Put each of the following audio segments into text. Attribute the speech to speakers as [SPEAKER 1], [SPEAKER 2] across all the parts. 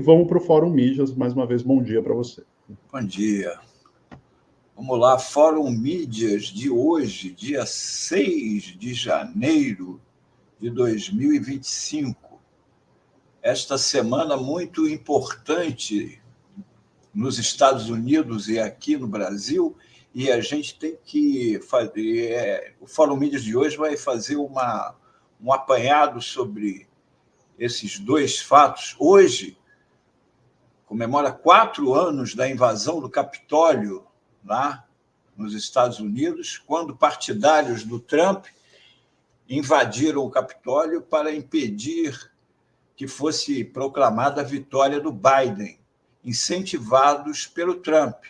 [SPEAKER 1] Vamos para o Fórum Mídias. Mais uma vez, bom dia para você.
[SPEAKER 2] Bom dia. Vamos lá, Fórum Mídias de hoje, dia 6 de janeiro de 2025. Esta semana muito importante nos Estados Unidos e aqui no Brasil, e a gente tem que fazer... O Fórum Mídias de hoje vai fazer um apanhado sobre esses dois fatos. Hoje, comemora 4 anos da invasão do Capitólio, lá nos Estados Unidos, quando partidários do Trump invadiram o Capitólio para impedir que fosse proclamada a vitória do Biden, incentivados pelo Trump.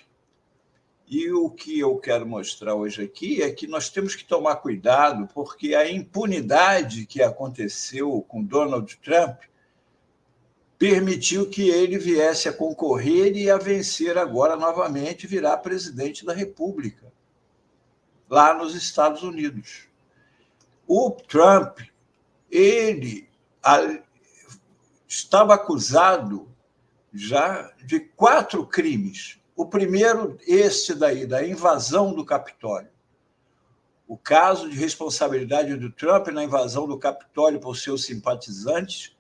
[SPEAKER 2] E o que eu quero mostrar hoje aqui é que nós temos que tomar cuidado, porque a impunidade que aconteceu com Donald Trump permitiu que ele viesse a concorrer e a vencer agora novamente, virar presidente da República, lá nos Estados Unidos. O Trump, ele estava acusado já de 4 crimes. O primeiro, este daí, da invasão do Capitólio. O caso de responsabilidade do Trump na invasão do Capitólio por seus simpatizantes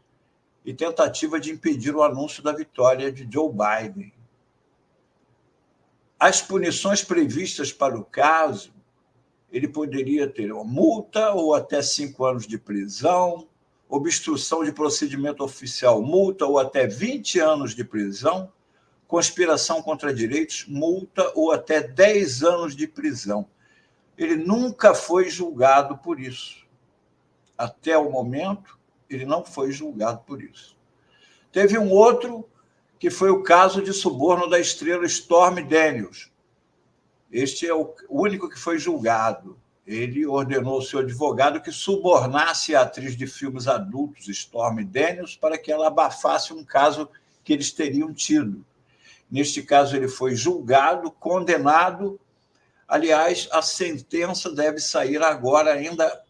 [SPEAKER 2] e tentativa de impedir o anúncio da vitória de Joe Biden. As punições previstas para o caso, ele poderia ter uma multa ou até 5 anos de prisão, obstrução de procedimento oficial, multa ou até 20 anos de prisão, conspiração contra direitos, multa ou até 10 anos de prisão. Ele nunca foi julgado por isso. Até o momento, ele não foi julgado por isso. Teve um outro, que foi o caso de suborno da estrela Stormy Daniels. Este é o único que foi julgado. Ele ordenou ao seu advogado que subornasse a atriz de filmes adultos, Stormy Daniels, para que ela abafasse um caso que eles teriam tido. Neste caso, ele foi julgado, condenado. Aliás, a sentença deve sair agora, ainda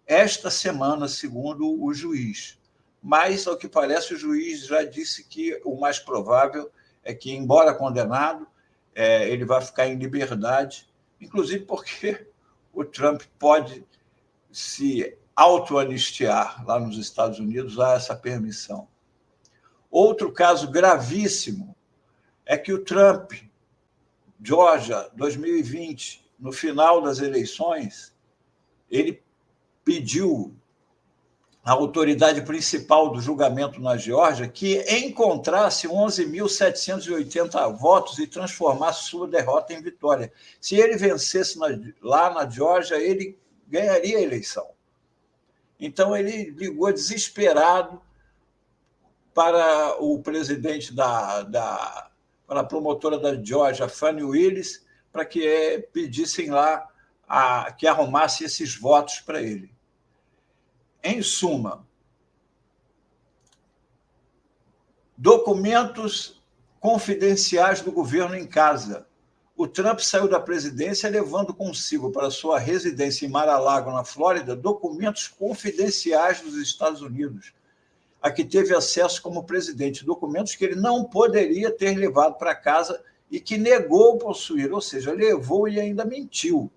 [SPEAKER 2] esta semana, segundo o juiz. Mas, ao que parece, o juiz já disse que o mais provável é que, embora condenado, ele vai ficar em liberdade, inclusive porque o Trump pode se auto-anistiar lá nos Estados Unidos, há essa permissão. Outro caso gravíssimo é que o Trump, Georgia, 2020, no final das eleições, ele pediu à autoridade principal do julgamento na Geórgia que encontrasse 11.780 votos e transformasse sua derrota em vitória. Se ele vencesse lá na Geórgia, ele ganharia a eleição. Então, ele ligou desesperado para o presidente para a promotora da Geórgia, Fani Willis, para que pedissem lá que arrumasse esses votos para ele. Em suma, documentos confidenciais do governo em casa. O Trump saiu da presidência levando consigo para sua residência em Mar-a-Lago, na Flórida, documentos confidenciais dos Estados Unidos, a que teve acesso como presidente, documentos que ele não poderia ter levado para casa e que negou possuir, ou seja, levou e ainda mentiu.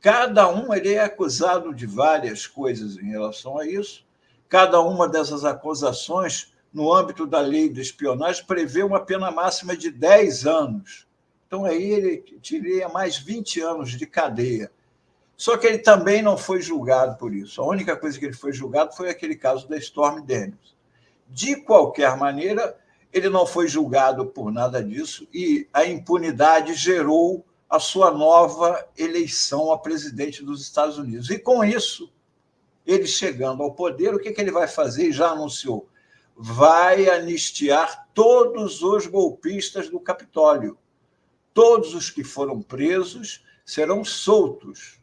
[SPEAKER 2] Cada um ele é acusado de várias coisas em relação a isso. Cada uma dessas acusações, no âmbito da lei de espionagem, prevê uma pena máxima de 10 anos. Então, aí ele teria mais 20 anos de cadeia. Só que ele também não foi julgado por isso. A única coisa que ele foi julgado foi aquele caso da Stormy Daniels. De qualquer maneira, ele não foi julgado por nada disso e a impunidade gerou a sua nova eleição a presidente dos Estados Unidos. E, com isso, ele chegando ao poder, o que ele vai fazer? E já anunciou, vai anistiar todos os golpistas do Capitólio. Todos os que foram presos serão soltos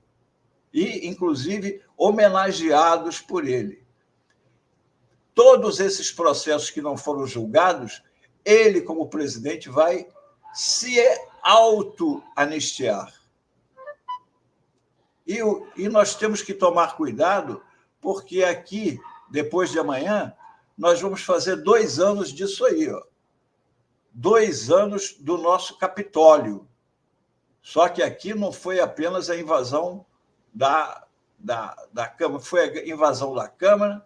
[SPEAKER 2] e, inclusive, homenageados por ele. Todos esses processos que não foram julgados, ele, como presidente, vai se auto-anistiar. E nós temos que tomar cuidado, porque aqui, depois de amanhã, nós vamos fazer 2 anos disso aí, ó. 2 anos do nosso Capitólio. Só que aqui não foi apenas a invasão da Câmara, foi a invasão da Câmara,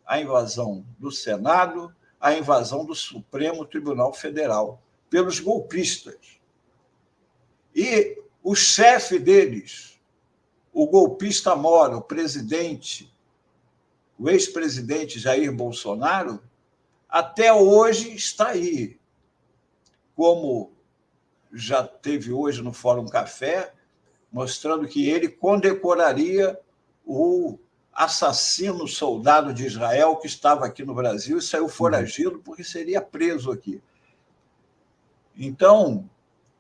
[SPEAKER 2] a invasão do Senado, a invasão do Supremo Tribunal Federal, pelos golpistas. E o chefe deles, o golpista mora, o presidente, o ex-presidente Jair Bolsonaro, até hoje está aí. Como já teve hoje no Fórum Café, mostrando que ele condecoraria o assassino soldado de Israel que estava aqui no Brasil e saiu foragido porque seria preso aqui. Então,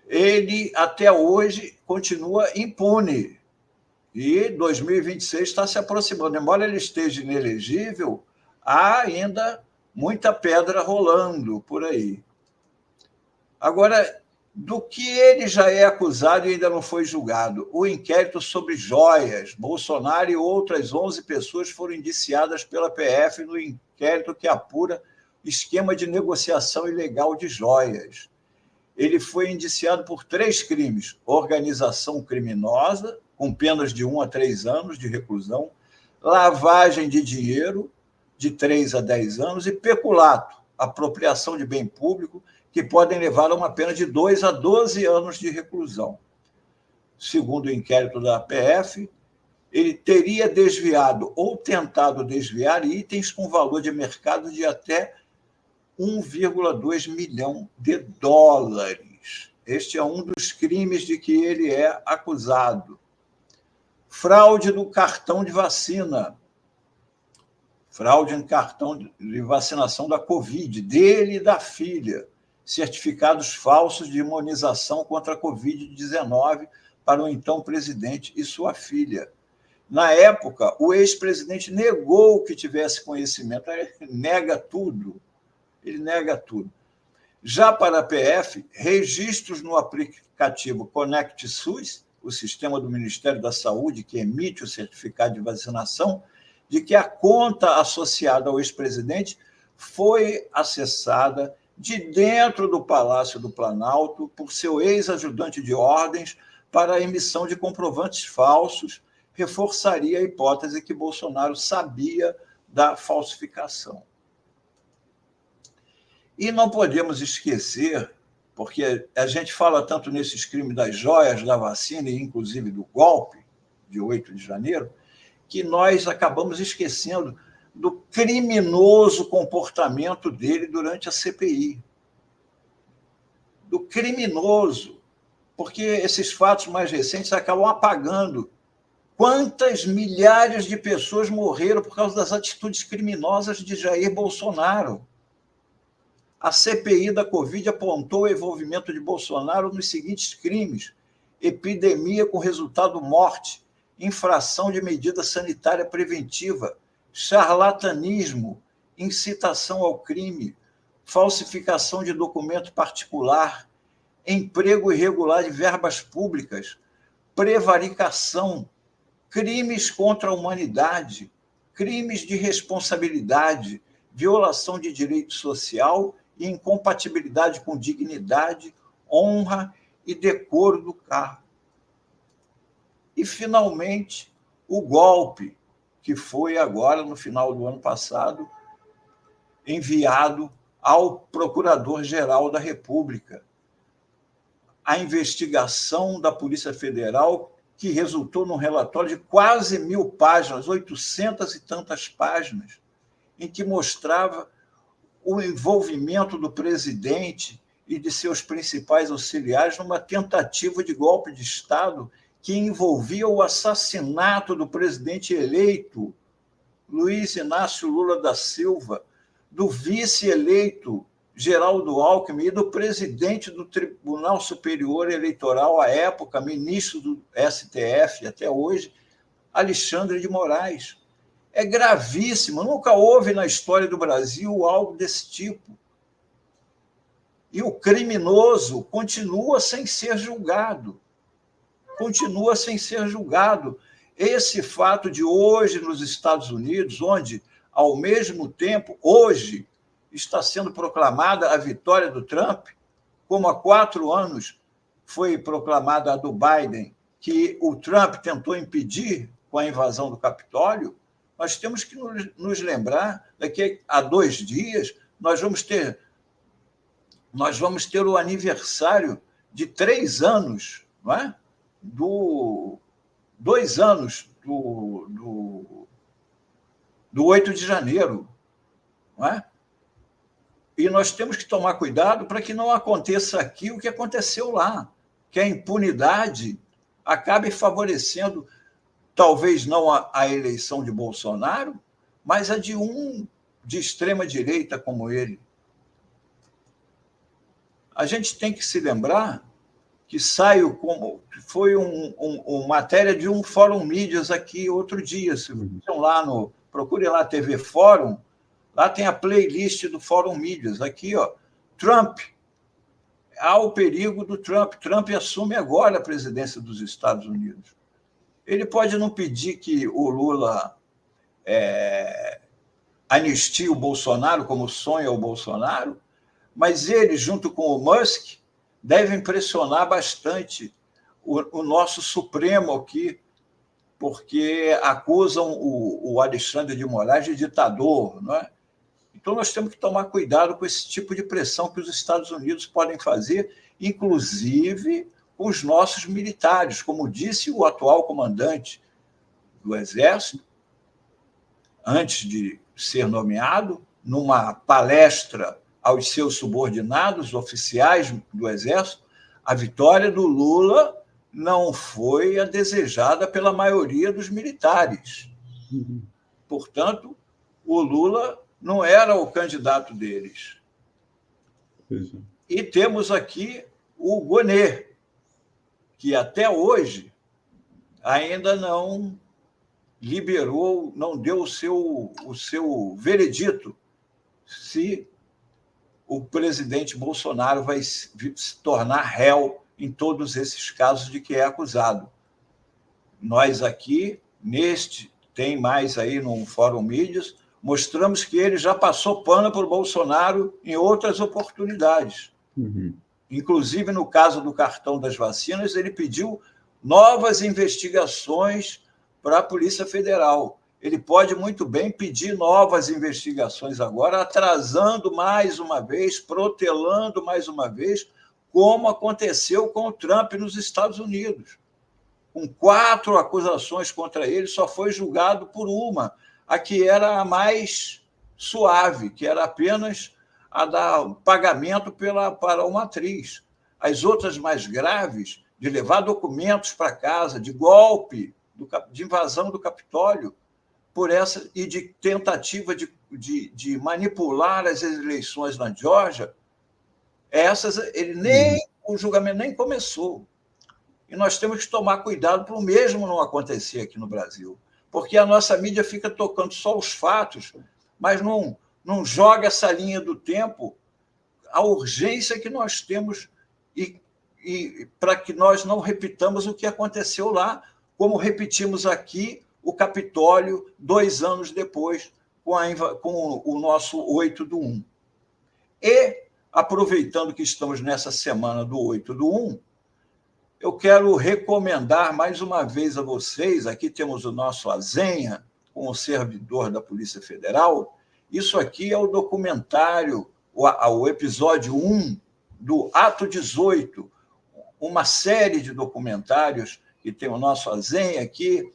[SPEAKER 2] ele até hoje continua impune. E 2026 está se aproximando. Embora ele esteja inelegível, há ainda muita pedra rolando por aí. Agora, do que ele já é acusado e ainda não foi julgado? O inquérito sobre joias. Bolsonaro e outras 11 pessoas foram indiciadas pela PF no inquérito que apura esquema de negociação ilegal de joias. Ele foi indiciado por 3 crimes: organização criminosa, com penas de 1 a 3 anos de reclusão, lavagem de dinheiro, de 3 a 10 anos, e peculato, apropriação de bem público, que podem levar a uma pena de 2 a 12 anos de reclusão. Segundo o inquérito da PF, ele teria desviado ou tentado desviar itens com valor de mercado de até 1,2 milhão de dólares. Este é um dos crimes de que ele é acusado. Fraude no cartão de vacina. Fraude no cartão de vacinação da Covid, dele e da filha. Certificados falsos de imunização contra a Covid-19 para o então presidente e sua filha. Na época, o ex-presidente negou que tivesse conhecimento. Ele nega tudo. Ele nega tudo. Já para a PF, registros no aplicativo Conect SUS, o sistema do Ministério da Saúde que emite o certificado de vacinação, de que a conta associada ao ex-presidente foi acessada de dentro do Palácio do Planalto por seu ex-ajudante de ordens para a emissão de comprovantes falsos, reforçaria a hipótese que Bolsonaro sabia da falsificação. E não podemos esquecer, porque a gente fala tanto nesses crimes das joias, da vacina e inclusive do golpe de 8 de janeiro, que nós acabamos esquecendo do criminoso comportamento dele durante a CPI. Do criminoso, porque esses fatos mais recentes acabam apagando quantas milhares de pessoas morreram por causa das atitudes criminosas de Jair Bolsonaro. A CPI da Covid apontou o envolvimento de Bolsonaro nos seguintes crimes: epidemia com resultado morte, infração de medida sanitária preventiva, charlatanismo, incitação ao crime, falsificação de documento particular, emprego irregular de verbas públicas, prevaricação, crimes contra a humanidade, crimes de responsabilidade, violação de direito social e incompatibilidade com dignidade, honra e decoro do cargo. E, finalmente, o golpe, que foi agora, no final do ano passado, enviado ao Procurador-Geral da República. A investigação da Polícia Federal, que resultou num relatório de quase 1.000 páginas, 800 e tantas páginas, em que mostrava o envolvimento do presidente e de seus principais auxiliares numa tentativa de golpe de Estado que envolvia o assassinato do presidente eleito, Luiz Inácio Lula da Silva, do vice-eleito Geraldo Alckmin e do presidente do Tribunal Superior Eleitoral, à época, ministro do STF, até hoje, Alexandre de Moraes. É gravíssimo, nunca houve na história do Brasil algo desse tipo. E o criminoso continua sem ser julgado. Continua sem ser julgado. Esse fato de hoje nos Estados Unidos, onde ao mesmo tempo, hoje, está sendo proclamada a vitória do Trump, como há 4 anos foi proclamada a do Biden, que o Trump tentou impedir com a invasão do Capitólio. Nós temos que nos lembrar, daqui a 2 dias, nós vamos ter o aniversário de 3 anos, não é? 2 anos do 8 de janeiro, não é? E nós temos que tomar cuidado para que não aconteça aqui o que aconteceu lá, que a impunidade acabe favorecendo, talvez não a eleição de Bolsonaro, mas a de um de extrema-direita como ele. A gente tem que se lembrar que foi uma matéria de um Fórum Mídias aqui outro dia. Se vocês lá procure lá TV Fórum, lá tem a playlist do Fórum Mídias. Aqui, ó, Trump. Há o perigo do Trump. Trump assume agora a presidência dos Estados Unidos. Ele pode não pedir que o Lula anistie o Bolsonaro, como sonha o Bolsonaro, mas ele, junto com o Musk, devem pressionar bastante o nosso Supremo aqui, porque acusam o Alexandre de Moraes de ditador, não é? Então, nós temos que tomar cuidado com esse tipo de pressão que os Estados Unidos podem fazer, inclusive com os nossos militares, como disse o atual comandante do Exército, antes de ser nomeado, numa palestra aos seus subordinados, oficiais do Exército, a vitória do Lula não foi a desejada pela maioria dos militares. Portanto, o Lula não era o candidato deles. E temos aqui o Gonê, que até hoje ainda não liberou, não deu o seu veredito se o presidente Bolsonaro vai se tornar réu em todos esses casos de que é acusado. Nós aqui, tem mais aí no Fórum Mídias, mostramos que ele já passou pano para o Bolsonaro em outras oportunidades. Inclusive, no caso do cartão das vacinas, ele pediu novas investigações para a Polícia Federal. Ele pode muito bem pedir novas investigações agora, atrasando mais uma vez, protelando mais uma vez, como aconteceu com o Trump nos Estados Unidos. Com 4 acusações contra ele, só foi julgado por uma, a que era a mais suave, que era apenas a dar pagamento para uma atriz. As outras mais graves, de levar documentos para casa, de golpe, de invasão do Capitólio, e de tentativa de manipular as eleições na Geórgia, o julgamento nem começou. E nós temos que tomar cuidado para o mesmo não acontecer aqui no Brasil, porque a nossa mídia fica tocando só os fatos, mas não joga essa linha do tempo, a urgência que nós temos e para que nós não repitamos o que aconteceu lá, como repetimos aqui o Capitólio 2 anos depois, com o nosso 8/1. E, aproveitando que estamos nessa semana do 8/1, eu quero recomendar mais uma vez a vocês, aqui temos o nosso Azenha, com o servidor da Polícia Federal. Isso aqui é o documentário, o episódio 1 do Ato 18, uma série de documentários que tem o nosso Azenha aqui,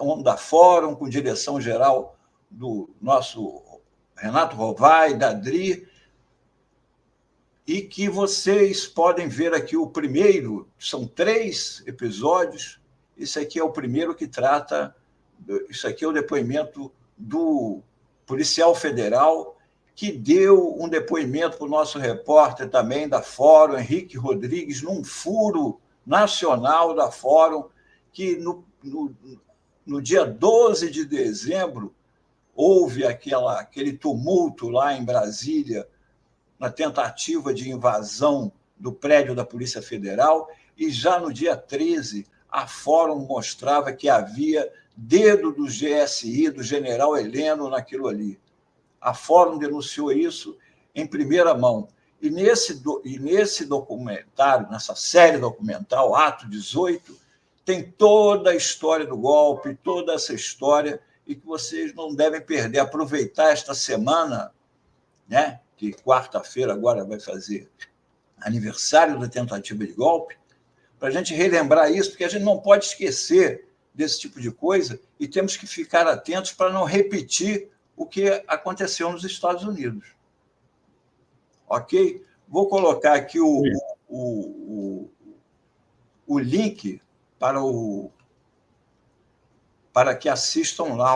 [SPEAKER 2] um da Fórum, com direção geral do nosso Renato Rovai, da Adri, e que vocês podem ver aqui o primeiro, são 3 episódios, esse aqui é o primeiro que trata, isso aqui é o depoimento do policial federal, que deu um depoimento para o nosso repórter também da Fórum, Henrique Rodrigues, num furo nacional da Fórum, que no dia 12 de dezembro houve aquele tumulto lá em Brasília, na tentativa de invasão do prédio da Polícia Federal, e já no dia 13 a Fórum mostrava que havia dedo do GSI, do general Heleno, naquilo ali. A Fórum denunciou isso em primeira mão. E nesse documentário, nessa série documental, Ato 18, tem toda a história do golpe, toda essa história, e que vocês não devem perder. Aproveitar esta semana, né, que quarta-feira agora vai fazer aniversário da tentativa de golpe, para a gente relembrar isso, porque a gente não pode esquecer desse tipo de coisa e temos que ficar atentos para não repetir o que aconteceu nos Estados Unidos. Ok? Vou colocar aqui o link para que assistam lá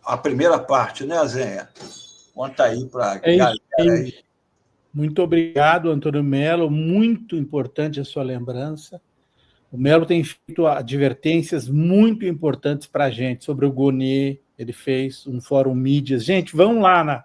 [SPEAKER 2] a primeira parte, né, Zenha? Conta aí para a galera aí.
[SPEAKER 3] Muito obrigado, Antônio Melo. Muito importante a sua lembrança. O Melo tem feito advertências muito importantes para a gente sobre o Gonê. Ele fez um fórum mídias. Gente, vão lá na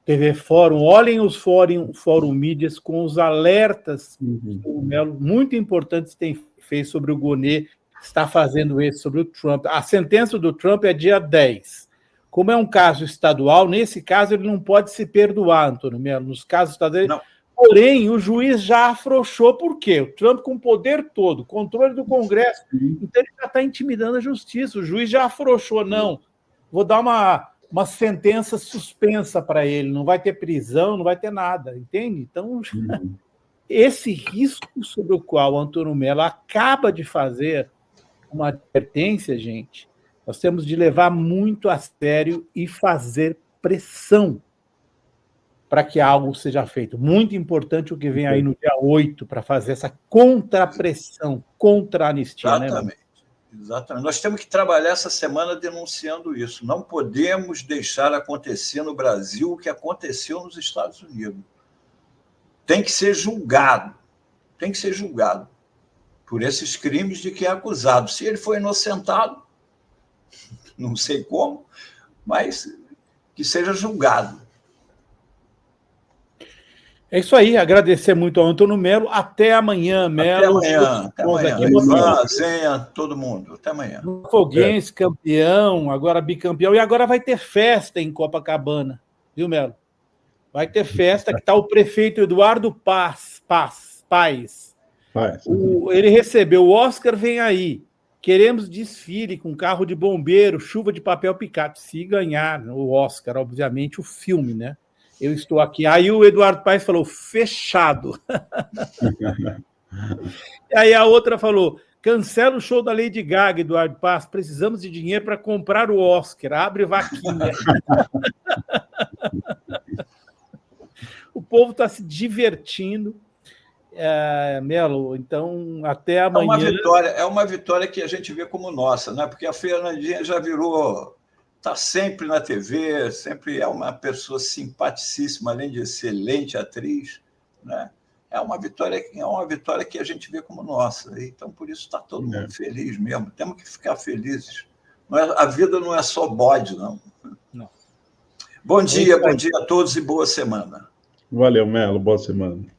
[SPEAKER 3] TV Fórum, olhem os fórum mídias com os alertas que o Melo, muito importantes, tem feito sobre o Gonê, está fazendo esse sobre o Trump. A sentença do Trump é dia 10. Como é um caso estadual, nesse caso ele não pode se perdoar, Antônio Melo, nos casos estaduais. Não. Porém, o juiz já afrouxou. Por quê? O Trump com o poder todo, controle do Congresso, então ele já está intimidando a justiça. O juiz já afrouxou. Não, vou dar uma sentença suspensa para ele, não vai ter prisão, não vai ter nada, entende? Então, esse risco sobre o qual o Antônio Melo acaba de fazer uma advertência, gente, nós temos de levar muito a sério e fazer pressão para que algo seja feito. Muito importante o que vem aí no dia 8 para fazer essa contrapressão, contra a anistia.
[SPEAKER 2] Exatamente. Né? Exatamente. Nós temos que trabalhar essa semana denunciando isso. Não podemos deixar acontecer no Brasil o que aconteceu nos Estados Unidos. Tem que ser julgado. Tem que ser julgado por esses crimes de que é acusado. Se ele foi inocentado, não sei como, mas que seja julgado.
[SPEAKER 3] É isso aí, agradecer muito ao Antônio Melo. Até amanhã, Melo.
[SPEAKER 2] Até amanhã. Ivan, Zenha, todo mundo. Até amanhã.
[SPEAKER 3] Foguense, campeão, agora bicampeão. E agora vai ter festa em Copacabana, viu, Melo? Vai ter festa, que está o prefeito Eduardo Paes. Ele recebeu o Oscar, vem aí. Queremos desfile com carro de bombeiro, chuva de papel picado. Se ganhar o Oscar, obviamente, o filme, né? Eu estou aqui. Aí o Eduardo Paes falou, fechado. E aí a outra falou, cancela o show da Lady Gaga, Eduardo Paes, precisamos de dinheiro para comprar o Oscar, abre vaquinha. O povo está se divertindo. Melo, então até amanhã.
[SPEAKER 2] É uma vitória que a gente vê como nossa, né? Porque a Fernandinha já virou, está sempre na TV, sempre é uma pessoa simpaticíssima, além de excelente atriz, né? É uma vitória que a gente vê como nossa. Então, por isso está todo mundo feliz mesmo. Temos que ficar felizes. A vida não é só bode, não. Bom dia a todos e boa semana.
[SPEAKER 1] Valeu, Melo. Boa semana.